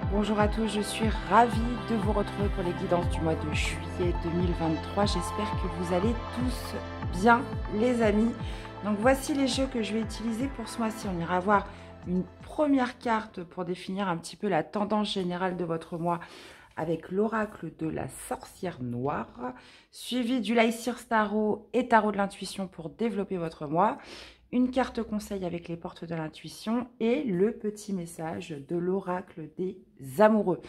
Bonjour à tous, je suis ravie de vous retrouver pour les guidances du mois de juillet 2023. J'espère que vous allez tous bien les amis. Donc voici les jeux que je vais utiliser pour ce mois-ci. On ira voir une première carte pour définir un petit peu la tendance générale de votre mois avec l'oracle de la sorcière noire, suivi du Lycir Tarot et Tarot de l'intuition pour développer votre mois. Une carte conseil avec les portes de l'intuition et le petit message de l'oracle des amoureux.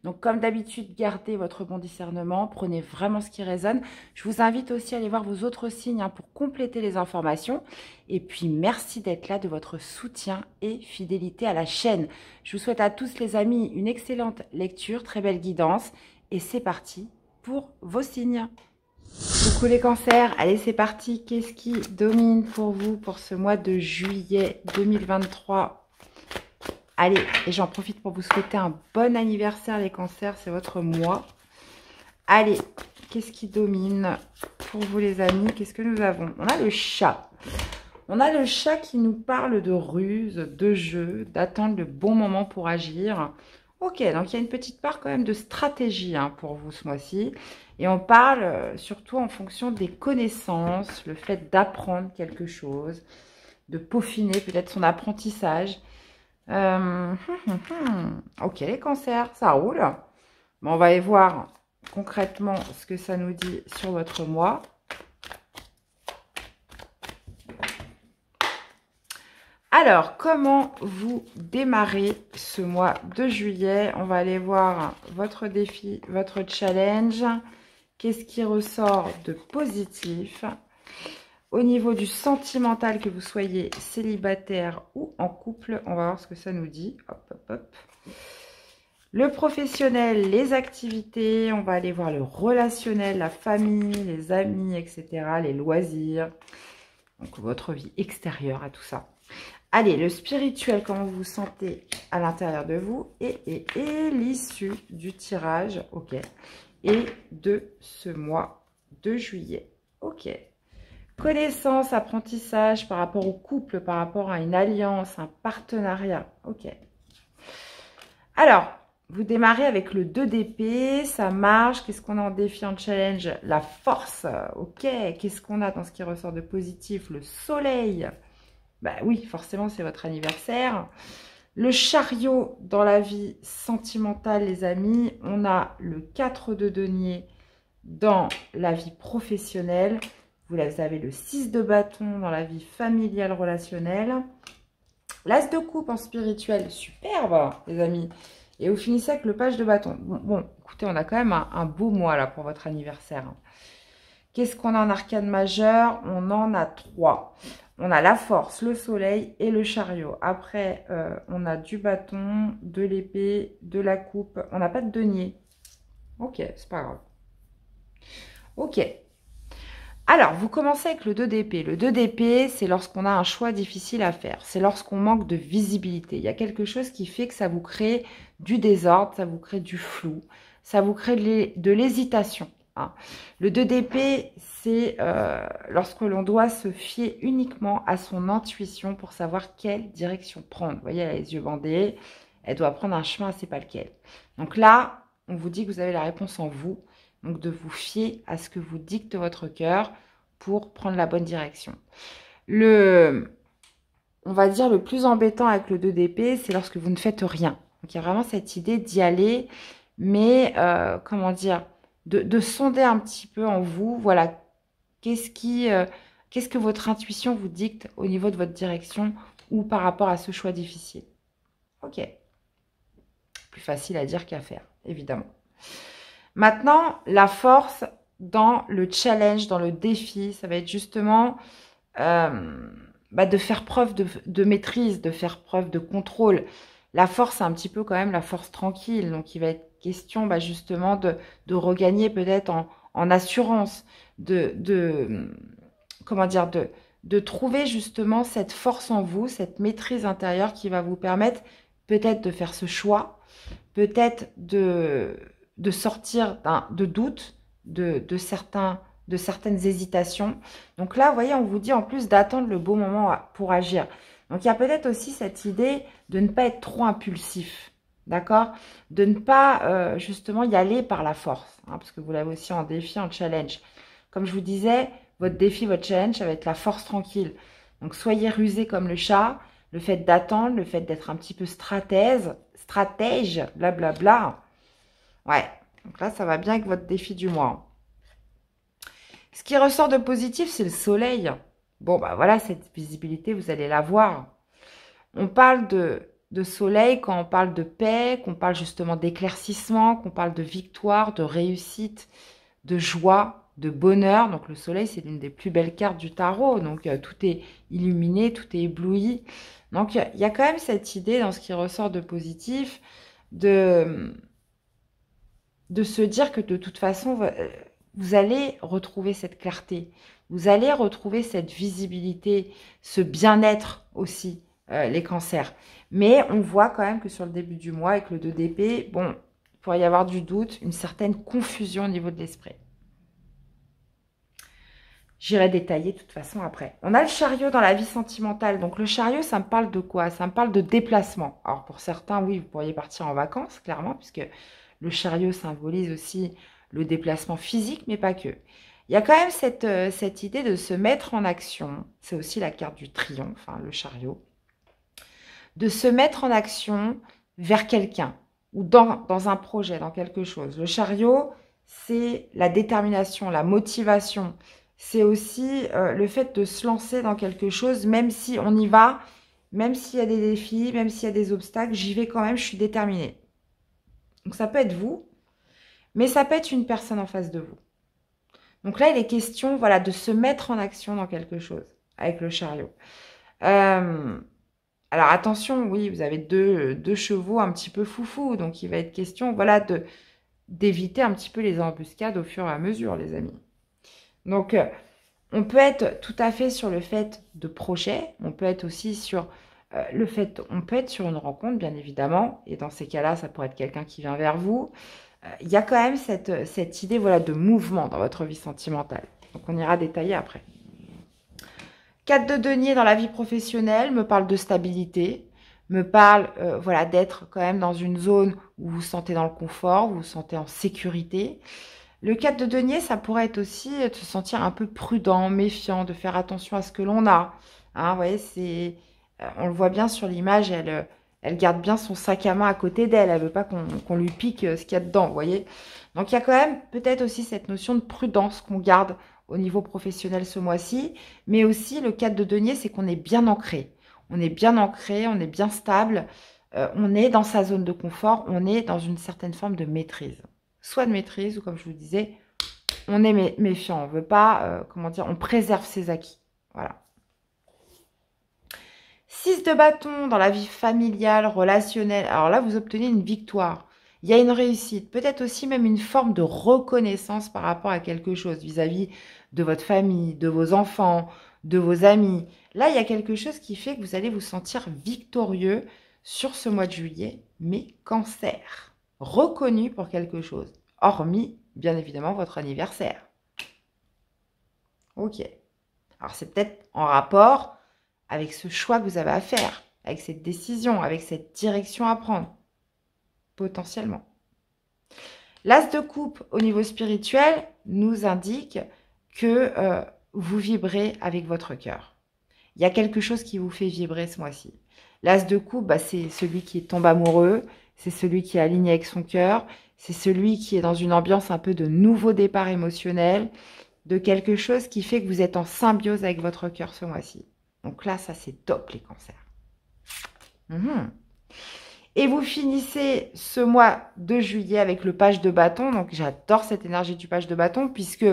Donc comme d'habitude, gardez votre bon discernement, prenez vraiment ce qui résonne. Je vous invite aussi à aller voir vos autres signes pour compléter les informations. Et puis merci d'être là, de votre soutien et fidélité à la chaîne. Je vous souhaite à tous les amis une excellente lecture, très belle guidance. Et c'est parti pour vos signes. Coucou les cancers, allez c'est parti, qu'est-ce qui domine pour vous pour ce mois de juillet 2023? Allez, et j'en profite pour vous souhaiter un bon anniversaire les cancers, c'est votre mois. Allez, qu'est-ce qui domine pour vous les amis? Qu'est-ce que nous avons? On a le chat. On a le chat qui nous parle de ruse, de jeu, d'attendre le bon moment pour agir. Ok, donc il y a une petite part quand même de stratégie pour vous ce mois-ci. Et on parle surtout en fonction des connaissances, le fait d'apprendre quelque chose, de peaufiner peut-être son apprentissage. Ok les cancers, ça roule. Bon, on va aller voir concrètement ce que ça nous dit sur votre mois. Alors, comment vous démarrez ce mois de juillet? On va aller voir votre défi, votre challenge. Qu'est-ce qui ressort de positif? Au niveau du sentimental, que vous soyez célibataire ou en couple, on va voir ce que ça nous dit. Hop, hop, hop. Le professionnel, les activités, on va aller voir le relationnel, la famille, les amis, etc., les loisirs. Donc, votre vie extérieure à tout ça. Allez, le spirituel, comment vous vous sentez à l'intérieur de vous et l'issue du tirage, ok, et de ce mois de juillet, ok. Connaissance, apprentissage par rapport au couple, par rapport à une alliance, un partenariat, ok. Alors, vous démarrez avec le 2 d'épée, ça marche. Qu'est-ce qu'on a en défi, en challenge? La force, ok. Qu'est-ce qu'on a dans ce qui ressort de positif? Le soleil. Bah oui, forcément, c'est votre anniversaire. Le chariot dans la vie sentimentale, les amis. On a le 4 de denier dans la vie professionnelle. Vous avez le 6 de bâton dans la vie familiale, relationnelle. L'as de coupe en spirituel, superbe, les amis. Et vous finissez avec le page de bâton. Bon, écoutez, on a quand même un beau mois là pour votre anniversaire. Qu'est-ce qu'on a en arcane majeur? On en a 3. On a la force, le soleil et le chariot. Après, on a du bâton, de l'épée, de la coupe. On n'a pas de denier. Ok, c'est pas grave. Ok. Alors, vous commencez avec le 2 d'épée. Le 2 d'épée, c'est lorsqu'on a un choix difficile à faire. C'est lorsqu'on manque de visibilité. Il y a quelque chose qui fait que ça vous crée du désordre, ça vous crée du flou, ça vous crée de l'hésitation. Le 2 d'épée, c'est lorsque l'on doit se fier uniquement à son intuition pour savoir quelle direction prendre. Vous voyez, elle a les yeux bandés, elle doit prendre un chemin, c'est pas lequel. Donc là, on vous dit que vous avez la réponse en vous, donc de vous fier à ce que vous dicte votre cœur pour prendre la bonne direction. On va dire le plus embêtant avec le 2 d'épée, c'est lorsque vous ne faites rien. Donc il y a vraiment cette idée d'y aller, mais comment dire, de sonder un petit peu en vous, voilà, qu'est-ce que votre intuition vous dicte au niveau de votre direction ou par rapport à ce choix difficile. Ok. Plus facile à dire qu'à faire, évidemment. Maintenant, la force dans le challenge, dans le défi, ça va être justement de faire preuve de maîtrise, de faire preuve de contrôle. La force, c'est un petit peu quand même la force tranquille. Donc, il va être question justement de regagner peut-être en assurance, comment dire, de trouver justement cette force en vous, cette maîtrise intérieure qui va vous permettre peut-être de faire ce choix, peut-être de sortir de doutes, de certaines hésitations. Donc là, vous voyez, on vous dit en plus d'attendre le bon moment pour agir. Donc, il y a peut-être aussi cette idée de ne pas être trop impulsif. d'accord? De ne pas justement y aller par la force, hein, parce que vous l'avez aussi en défi, en challenge. Comme je vous disais, votre défi, votre challenge, ça va être la force tranquille. Donc soyez rusé comme le chat, le fait d'attendre, le fait d'être un petit peu stratège, blablabla. Ouais, donc là, ça va bien avec votre défi du mois. Ce qui ressort de positif, c'est le soleil. Bon, bah voilà, cette visibilité, vous allez la voir. On parle de soleil quand on parle de paix, qu'on parle justement d'éclaircissement, qu'on parle de victoire, de réussite, de joie, de bonheur. Donc le soleil, c'est l'une des plus belles cartes du tarot. Donc tout est illuminé, tout est ébloui. Donc il y a quand même cette idée dans ce qui ressort de positif de se dire que de toute façon, vous allez retrouver cette clarté. Vous allez retrouver cette visibilité, ce bien-être aussi, les cancers. Mais on voit quand même que sur le début du mois, avec le 2 d'épée, bon, il pourrait y avoir du doute, une certaine confusion au niveau de l'esprit. J'irai détailler de toute façon après. On a le chariot dans la vie sentimentale. Donc le chariot, ça me parle de quoi? Ça me parle de déplacement. Alors pour certains, oui, vous pourriez partir en vacances, clairement, puisque le chariot symbolise aussi le déplacement physique, mais pas que. Il y a quand même cette idée de se mettre en action. C'est aussi la carte du triomphe, hein, le chariot. De se mettre en action vers quelqu'un ou dans un projet, dans quelque chose. Le chariot, c'est la détermination, la motivation. C'est aussi le fait de se lancer dans quelque chose, même si on y va, même s'il y a des défis, même s'il y a des obstacles, j'y vais quand même, je suis déterminée. Donc ça peut être vous, mais ça peut être une personne en face de vous. Donc là, il est question, voilà, de se mettre en action dans quelque chose avec le chariot. Alors attention, oui, vous avez deux chevaux un petit peu foufou, donc il va être question, voilà, d'éviter un petit peu les embuscades au fur et à mesure, les amis. Donc, on peut être tout à fait sur le fait de projet, on peut être aussi sur on peut être sur une rencontre, bien évidemment, et dans ces cas-là, ça pourrait être quelqu'un qui vient vers vous. Il y a quand même cette idée, voilà, de mouvement dans votre vie sentimentale. Donc, on ira détailler après. 4 de denier dans la vie professionnelle me parle de stabilité, me parle voilà, d'être quand même dans une zone où vous vous sentez dans le confort, vous vous sentez en sécurité. Le 4 de denier, ça pourrait être aussi de se sentir un peu prudent, méfiant, de faire attention à ce que l'on a. Hein, vous voyez, on le voit bien sur l'image, elle garde bien son sac à main à côté d'elle. Elle ne veut pas qu'on lui pique ce qu'il y a dedans, vous voyez. Donc, il y a quand même peut-être aussi cette notion de prudence qu'on garde au niveau professionnel ce mois-ci. Mais aussi, le 4 de denier, c'est qu'on est bien ancré. On est bien ancré, on est bien stable. On est dans sa zone de confort. On est dans une certaine forme de maîtrise. Soit de maîtrise, ou comme je vous disais, on est méfiant. On veut pas, comment dire, on préserve ses acquis. Voilà. 6 de bâton dans la vie familiale, relationnelle. Alors là, vous obtenez une victoire. Il y a une réussite. Peut-être aussi même une forme de reconnaissance par rapport à quelque chose vis-à-vis de votre famille, de vos enfants, de vos amis. Là, il y a quelque chose qui fait que vous allez vous sentir victorieux sur ce mois de juillet, mais cancer. Reconnu pour quelque chose. Hormis, bien évidemment, votre anniversaire. Ok. Alors, c'est peut-être en rapport avec ce choix que vous avez à faire, avec cette décision, avec cette direction à prendre, potentiellement. L'as de coupe au niveau spirituel nous indique que vous vibrez avec votre cœur. Il y a quelque chose qui vous fait vibrer ce mois-ci. L'as de coupe, bah, c'est celui qui tombe amoureux, c'est celui qui est aligné avec son cœur, c'est celui qui est dans une ambiance un peu de nouveau départ émotionnel, de quelque chose qui fait que vous êtes en symbiose avec votre cœur ce mois-ci. Donc là, ça, c'est top, les cancers. Et vous finissez ce mois de juillet avec le page de bâton. Donc, j'adore cette énergie du page de bâton, puisque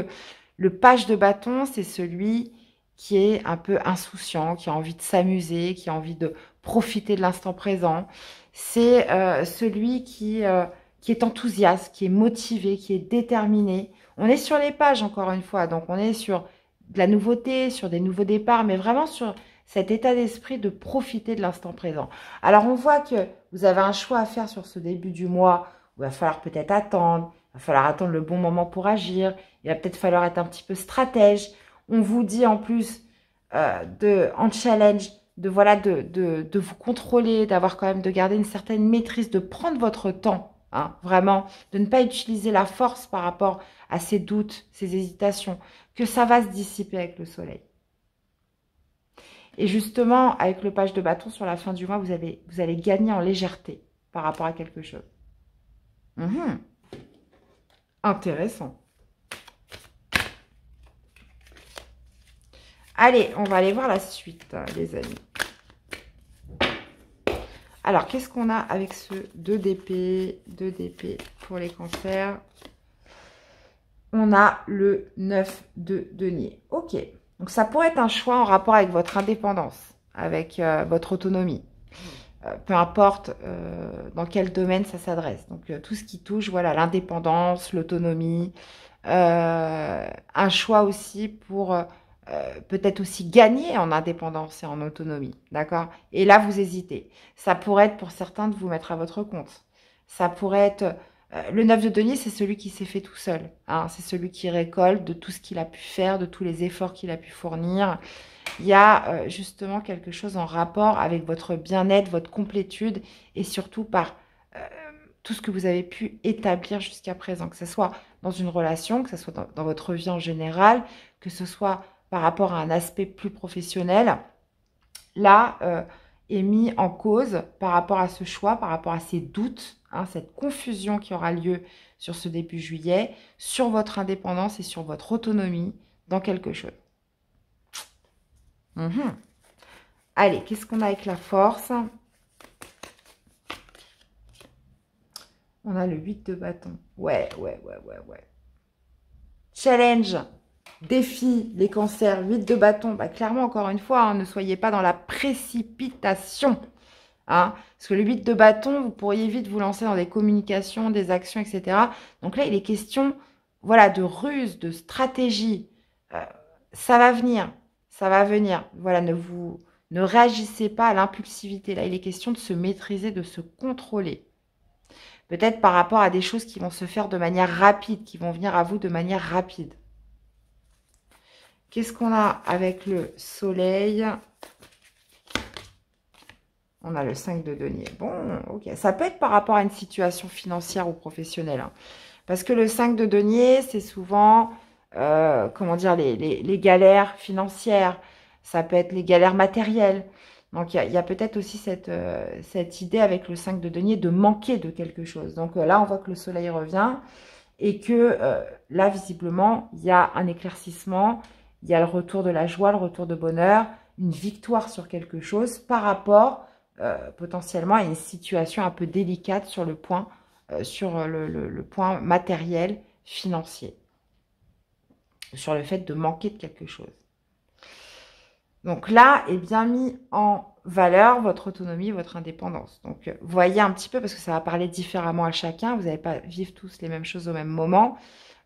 le page de bâton, c'est celui qui est un peu insouciant, qui a envie de s'amuser, qui a envie de profiter de l'instant présent. C'est celui qui est enthousiaste, qui est motivé, qui est déterminé. On est sur les pages, encore une fois. Donc, on est sur de la nouveauté, sur des nouveaux départs, mais vraiment sur cet état d'esprit de profiter de l'instant présent. Alors, on voit que vous avez un choix à faire sur ce début du mois où il va falloir peut-être attendre, il va falloir attendre le bon moment pour agir, il va peut-être falloir être un petit peu stratège. On vous dit en plus en challenge voilà, de vous contrôler, d'avoir quand même, de garder une certaine maîtrise, de prendre votre temps, hein, vraiment, de ne pas utiliser la force par rapport à ces doutes, ces hésitations, que ça va se dissiper avec le soleil. Et justement, avec le page de bâton sur la fin du mois, vous allez gagner en légèreté par rapport à quelque chose. Intéressant. Allez, on va aller voir la suite, les amis. Alors, qu'est-ce qu'on a avec ce 2 d'épée? 2 d'épée pour les cancers. On a le 9 de denier. Ok. Donc, ça pourrait être un choix en rapport avec votre indépendance, avec votre autonomie. Peu importe dans quel domaine ça s'adresse. Donc, tout ce qui touche, voilà, l'indépendance, l'autonomie. Un choix aussi pour peut-être aussi gagner en indépendance et en autonomie. D'accord? Et là, vous hésitez. Ça pourrait être pour certains de vous mettre à votre compte. Ça pourrait être... le 9 de denier, c'est celui qui s'est fait tout seul. Hein, c'est celui qui récolte de tout ce qu'il a pu faire, de tous les efforts qu'il a pu fournir. Il y a justement quelque chose en rapport avec votre bien-être, votre complétude et surtout par tout ce que vous avez pu établir jusqu'à présent, que ce soit dans une relation, que ce soit dans votre vie en général, que ce soit par rapport à un aspect plus professionnel. Là, est mis en cause par rapport à ce choix, par rapport à ces doutes, hein, cette confusion qui aura lieu sur ce début juillet, sur votre indépendance et sur votre autonomie dans quelque chose. Allez, qu'est-ce qu'on a avec la force? On a le 8 de bâton. Ouais. Challenge, défi, les cancers, 8 de bâton. Bah, clairement, encore une fois, hein, ne soyez pas dans la précipitation. Hein, parce que le 8 de bâton, vous pourriez vite vous lancer dans des communications, des actions, etc. Donc là, il est question, voilà, de ruse, de stratégie. Ça va venir, ça va venir. Voilà, ne réagissez pas à l'impulsivité. Là, il est question de se maîtriser, de se contrôler. Peut-être par rapport à des choses qui vont se faire de manière rapide, qui vont venir à vous de manière rapide. Qu'est-ce qu'on a avec le soleil? On a le 5 de denier. Bon, ok. Ça peut être par rapport à une situation financière ou professionnelle. Hein. Parce que le 5 de denier, c'est souvent, comment dire, les galères financières. Ça peut être les galères matérielles. Donc, il y a peut-être aussi cette idée avec le 5 de denier de manquer de quelque chose. Donc là, on voit que le soleil revient et que là, visiblement, il y a un éclaircissement. Il y a le retour de la joie, le retour de bonheur, une victoire sur quelque chose par rapport potentiellement à une situation un peu délicate sur le point, le point matériel, financier, sur le fait de manquer de quelque chose. Donc là est bien mis en valeur votre autonomie, votre indépendance. Donc voyez un petit peu, parce que ça va parler différemment à chacun, vous n'allez pas vivre tous les mêmes choses au même moment.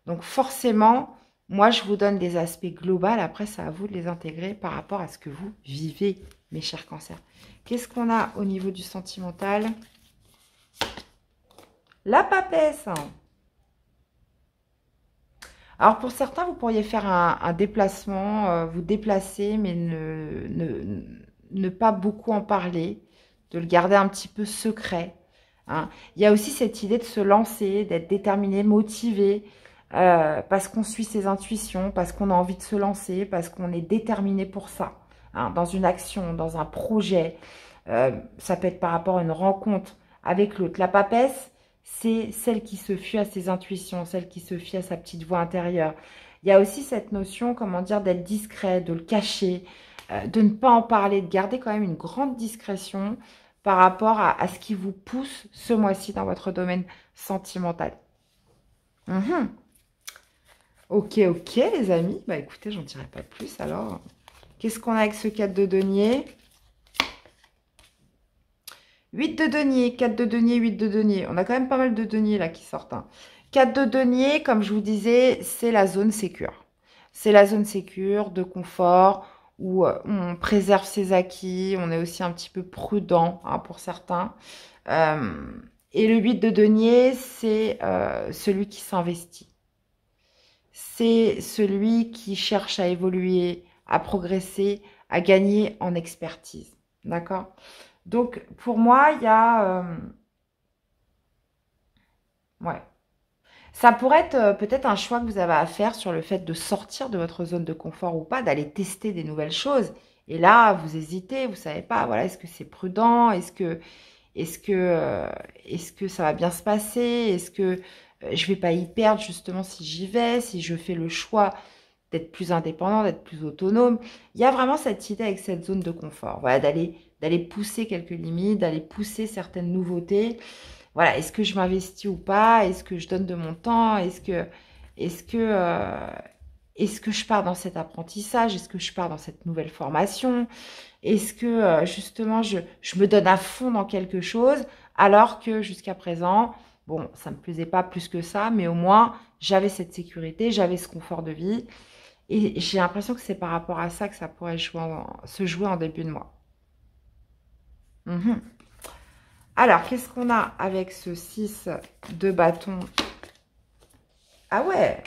Donc forcément, moi je vous donne des aspects globaux, après c'est à vous de les intégrer par rapport à ce que vous vivez, mes chers cancers. Qu'est-ce qu'on a au niveau du sentimental? La papesse. Alors, pour certains, vous pourriez faire un déplacement, vous déplacer, mais ne pas beaucoup en parler, de le garder un petit peu secret. Hein. Il y a aussi cette idée de se lancer, d'être déterminé, motivé, parce qu'on suit ses intuitions, parce qu'on a envie de se lancer, parce qu'on est déterminé pour ça, hein, dans une action, dans un projet. Ça peut être par rapport à une rencontre avec l'autre. La papesse, c'est celle qui se fie à ses intuitions, celle qui se fie à sa petite voix intérieure. Il y a aussi cette notion, comment dire, d'être discret, de le cacher, de ne pas en parler, de garder quand même une grande discrétion par rapport à ce qui vous pousse ce mois-ci dans votre domaine sentimental. Ok, les amis. Bah écoutez, j'en dirai pas plus alors. Qu'est-ce qu'on a avec ce 4 de denier? 8 de denier, 4 de denier, 8 de denier. On a quand même pas mal de deniers là qui sortent. Hein. 4 de denier, comme je vous disais, c'est la zone sécure. C'est la zone sécure, de confort, où on préserve ses acquis, on est aussi un petit peu prudent hein, pour certains. Et le 8 de denier, c'est celui qui s'investit. C'est celui qui cherche à évoluer, à progresser, à gagner en expertise. D'accord? Donc, pour moi, il y a... ouais. Ça pourrait être peut-être un choix que vous avez à faire sur le fait de sortir de votre zone de confort ou pas, d'aller tester des nouvelles choses. Et là, vous hésitez, vous savez pas, voilà, est-ce que c'est prudent? Est-ce que, euh, est-ce que ça va bien se passer? Est-ce que je vais pas y perdre justement si j'y vais, si je fais le choix d'être plus indépendant, d'être plus autonome? Il y a vraiment cette idée avec cette zone de confort, voilà, d'aller pousser quelques limites, d'aller pousser certaines nouveautés. Voilà, est-ce que je m'investis ou pas? Est-ce que je donne de mon temps? Est-ce que, euh, est-ce que je pars dans cet apprentissage? Est-ce que je pars dans cette nouvelle formation? Est-ce que justement je me donne à fond dans quelque chose alors que jusqu'à présent, bon, ça me plaisait pas plus que ça, mais au moins j'avais cette sécurité, j'avais ce confort de vie. Et j'ai l'impression que c'est par rapport à ça que ça pourrait se jouer en début de mois. Mhm. Alors, qu'est-ce qu'on a avec ce 6 de bâton? Ah ouais,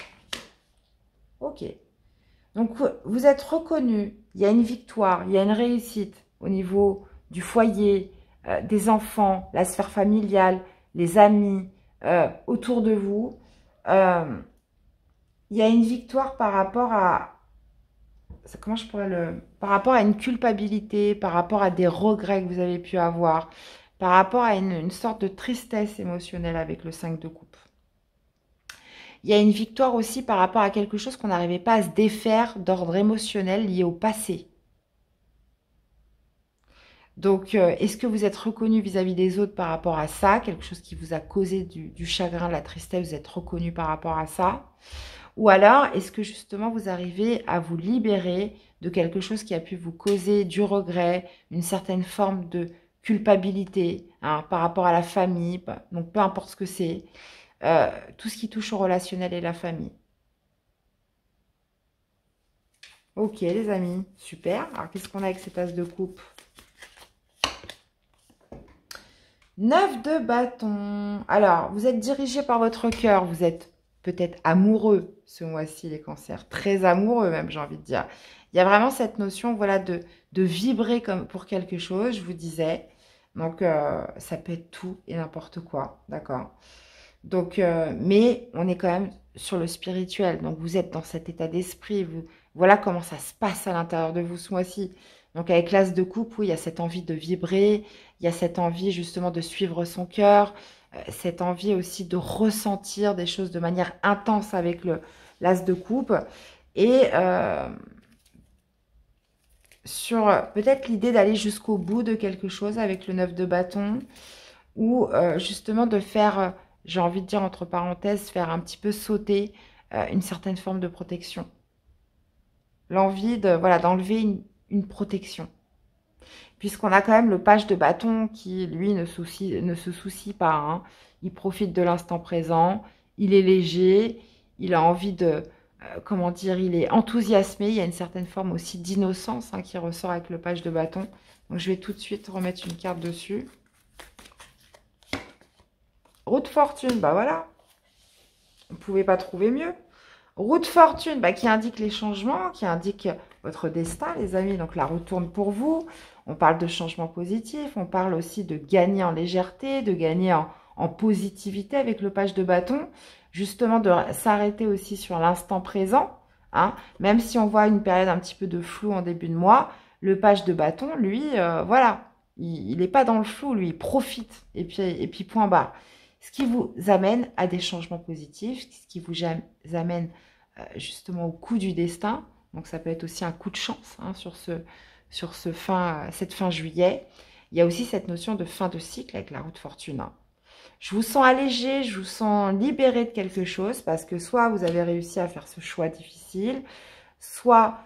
ok. Donc, vous êtes reconnu, il y a une victoire, il y a une réussite au niveau du foyer, des enfants, la sphère familiale, les amis autour de vous. Euh, il y a une victoire par rapport à, comment je pourrais par rapport à une culpabilité, par rapport à des regrets que vous avez pu avoir, par rapport à une sorte de tristesse émotionnelle avec le 5 de coupe. Il y a une victoire aussi par rapport à quelque chose qu'on n'arrivait pas à se défaire d'ordre émotionnel lié au passé. Donc, est-ce que vous êtes reconnu vis-à-vis des autres par rapport à ça? Quelque chose qui vous a causé du chagrin, de la tristesse, vous êtes reconnu par rapport à ça? Ou alors, est-ce que justement vous arrivez à vous libérer de quelque chose qui a pu vous causer du regret, une certaine forme de culpabilité hein, par rapport à la famille, donc peu importe ce que c'est, tout ce qui touche au relationnel et la famille. Ok les amis, super. Alors qu'est-ce qu'on a avec cet as de coupe? 9 de bâton. Alors, vous êtes dirigé par votre cœur, vous êtes peut-être amoureux ce mois-ci, les cancers. Très amoureux même, j'ai envie de dire. Il y a vraiment cette notion, voilà, de vibrer comme pour quelque chose, je vous disais. Donc, ça peut être tout et n'importe quoi, d'accord? Donc, mais on est quand même sur le spirituel. Donc, vous êtes dans cet état d'esprit. Voilà comment ça se passe à l'intérieur de vous ce mois-ci. Donc, avec l'as de coupe, oui, il y a cette envie de vibrer. Il y a cette envie justement de suivre son cœur. Cette envie aussi de ressentir des choses de manière intense avec l'as de coupe. Et sur peut-être l'idée d'aller jusqu'au bout de quelque chose avec le 9 de bâton. Ou justement de faire, j'ai envie de dire entre parenthèses, faire un petit peu sauter une certaine forme de protection. L'envie de, voilà, d'enlever une protection. Puisqu'on a quand même le page de bâton qui, lui, ne se soucie pas. Hein. Il profite de l'instant présent, il est léger, il a envie de, comment dire, il est enthousiasmé. Il y a une certaine forme aussi d'innocence hein, qui ressort avec le page de bâton. Donc je vais tout de suite remettre une carte dessus. Roue de fortune, bah voilà. On ne pouvait pas trouver mieux. Roue de fortune, bah, qui indique les changements, qui indique votre destin, les amis. Donc, la roue tourne pour vous. On parle de changements positifs. On parle aussi de gagner en légèreté, de gagner en positivité avec le page de bâton. Justement, de s'arrêter aussi sur l'instant présent. Hein. Même si on voit une période un petit peu de flou en début de mois, le page de bâton, lui, voilà. Il n'est pas dans le flou, lui, il profite. Et puis point barre. Ce qui vous amène à des changements positifs, ce qui vous amène justement au coup du destin. Donc ça peut être aussi un coup de chance hein, sur cette fin juillet. Il y a aussi cette notion de fin de cycle avec la roue de fortune. Hein. Je vous sens allégé, je vous sens libéré de quelque chose parce que soit vous avez réussi à faire ce choix difficile, soit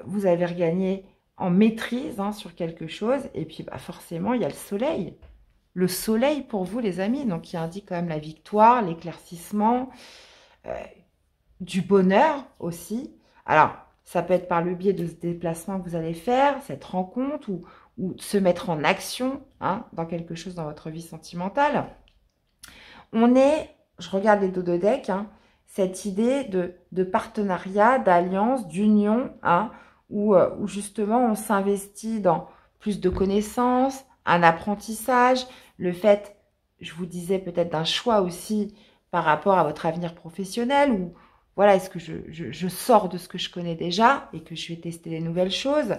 vous avez regagné en maîtrise hein, sur quelque chose. Et puis bah, forcément, il y a le soleil. Le soleil pour vous, les amis, donc qui indique quand même la victoire, l'éclaircissement, du bonheur aussi. Alors, ça peut être par le biais de ce déplacement que vous allez faire, cette rencontre, ou se mettre en action hein, dans quelque chose dans votre vie sentimentale. On est, je regarde les dos de deck, hein, cette idée de partenariat, d'alliance, d'union, hein, où justement on s'investit dans plus de connaissances, un apprentissage, le fait, je vous disais peut-être d'un choix aussi par rapport à votre avenir professionnel ou voilà, est-ce que je sors de ce que je connais déjà et que je vais tester des nouvelles choses.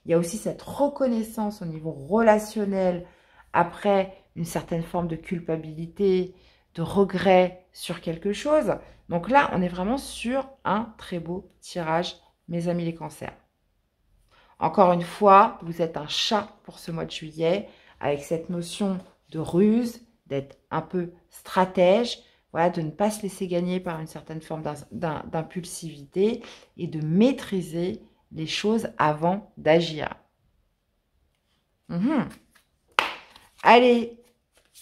Il y a aussi cette reconnaissance au niveau relationnel après une certaine forme de culpabilité, de regret sur quelque chose. Donc là, on est vraiment sur un très beau tirage, mes amis les cancers. Encore une fois, vous êtes un chat pour ce mois de juillet, avec cette notion de ruse, d'être un peu stratège, voilà, de ne pas se laisser gagner par une certaine forme d'impulsivité et de maîtriser les choses avant d'agir. Allez,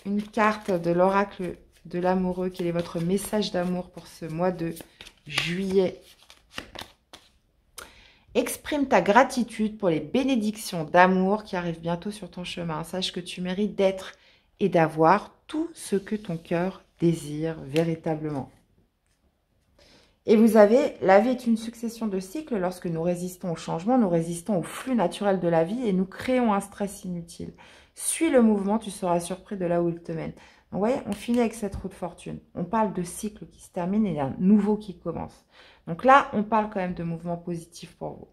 une carte de l'oracle de l'amoureux. Quel est votre message d'amour pour ce mois de juillet? Exprime ta gratitude pour les bénédictions d'amour qui arrivent bientôt sur ton chemin. Sache que tu mérites d'être et d'avoir tout ce que ton cœur désire véritablement. Et vous avez, la vie est une succession de cycles. Lorsque nous résistons au changement, nous résistons au flux naturel de la vie et nous créons un stress inutile. Suis le mouvement, tu seras surpris de là où il te mène. Donc, vous voyez, on finit avec cette roue de fortune. On parle de cycle qui se termine et d'un nouveau qui commence. Donc là, on parle quand même de mouvement positif pour vous.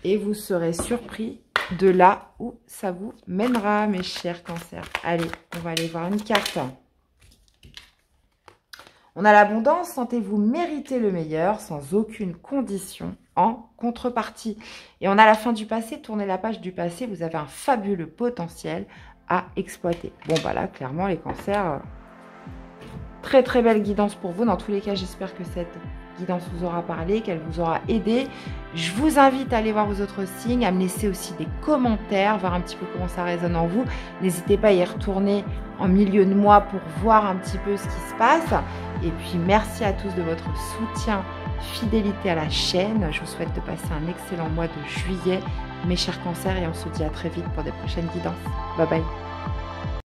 Et vous serez surpris de là où ça vous mènera, mes chers cancers. Allez, on va aller voir une carte. On a l'abondance, sentez-vous mériter le meilleur sans aucune condition en contrepartie. Et on a la fin du passé, tournez la page du passé, vous avez un fabuleux potentiel à exploiter. Bon, bah là, clairement, les cancers, très très belle guidance pour vous. Dans tous les cas, j'espère que cette guidance vous aura parlé, qu'elle vous aura aidé. Je vous invite à aller voir vos autres signes, à me laisser aussi des commentaires, voir un petit peu comment ça résonne en vous. N'hésitez pas à y retourner en milieu de mois pour voir un petit peu ce qui se passe. Et puis, merci à tous de votre soutien, fidélité à la chaîne. Je vous souhaite de passer un excellent mois de juillet, mes chers cancers, et on se dit à très vite pour des prochaines guidances. Bye bye.